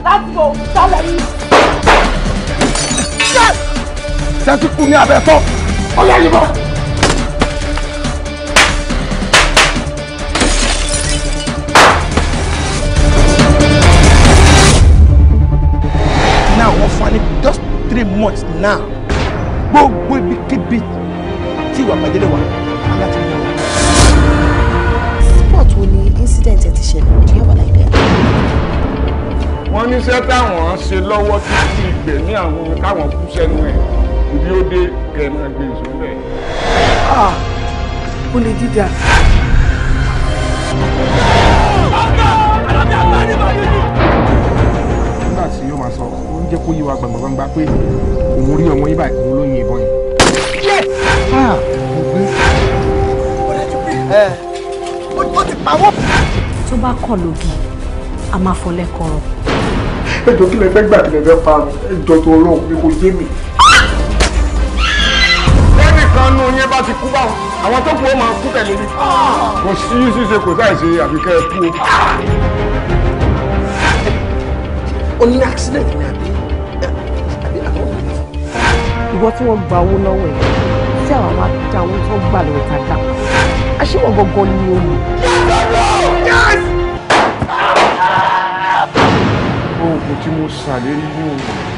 Láti bò sálẹ̀ yìí. Ṣé kú ní abẹ́ fọ́? Ọlá yìí bọ̀. Now wọ́n fún wa ní just 3 months now. Gbogbo ibikíbi tí ìwà bàjẹ́ lè wà láti mú wọn. Sport wo ni incident ẹ ti ṣẹlẹ̀? Do you have an idea? Wọ́n ní iṣẹ́ táwọn ṣe lọ́wọ́ títí ìgbẹ̀mí àwọn káwọn kú sẹ́nu ẹ̀ ibi ó dé kẹ̀mọ́ gbé ìṣòro bẹ́ẹ̀. Ó lè jíjà. Nígbà tí yóò máa sọ, ó ń jẹ́ kó yí wa gbàngbàngbà pé òun rí ọmọ yín báyìí, òun ló yin ìbọn yẹn. Ó ti pa wọ́n. Tó bá kọ̀ lógi, a máa fọ lẹ́kọ̀ọ́. Ẹjọ́ kí lẹ fẹ́ gbà kí lẹ fẹ́ pa ẹjọ́ tó Ọlọ́run pé kò yé mi. Lẹ́nìkan nú yẹn bá ti kú báwọn, àwọn tó kù ó máa kú tẹ̀lé ní. Kò sí ṣíṣe kò sáì ṣe àbíkẹ́ kú. Ó ní accident ní àbí àwọn ọmọ. Ìwọ tí wọ́n gba owó lọ́wọ́ ẹ̀ tí àwọn máa dá owó tó gbà lọ́wọ́ tàdá. Aṣíwọ̀n gangan ni ó ní. Oògùn tí mo ṣàlérí ní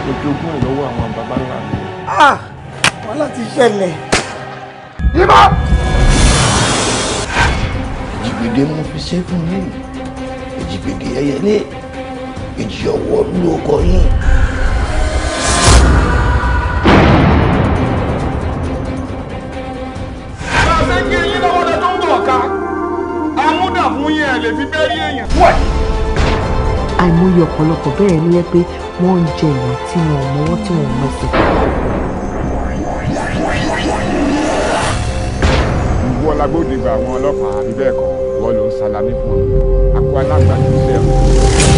ojoogun ẹ̀ lọ́wọ́ àwọn bàbá ńlá mi. Wọ́n láti ṣẹlẹ̀. Yíbá! Èjìgbèdè mo fi ṣẹ́gun yìí. Èjìgbèdè ẹyẹlé. Èjì ọwọ́ ló kọ yín. Ṣé kí eyín lọ́wọ́dẹ tó ń bọ̀ ká? Amúdà fún yín ẹ̀ lè fi bẹ́ẹ̀ rí èèyàn. Àìmọye ọ̀pọ̀lọpọ̀ bẹ́ẹ̀ ló yẹ pé wọ́n ń jẹ ìwà tí wọn ò mọ́wọ́ tí wọn ò mọ́sẹ̀. Ìwọ lágbódìgbà àwọn ọlọ́pàá àbí bẹ́ẹ̀ kọ́, ìwọ ló ń salami fún ọ. Àkó alágbàdo iṣẹ́ rẹ̀.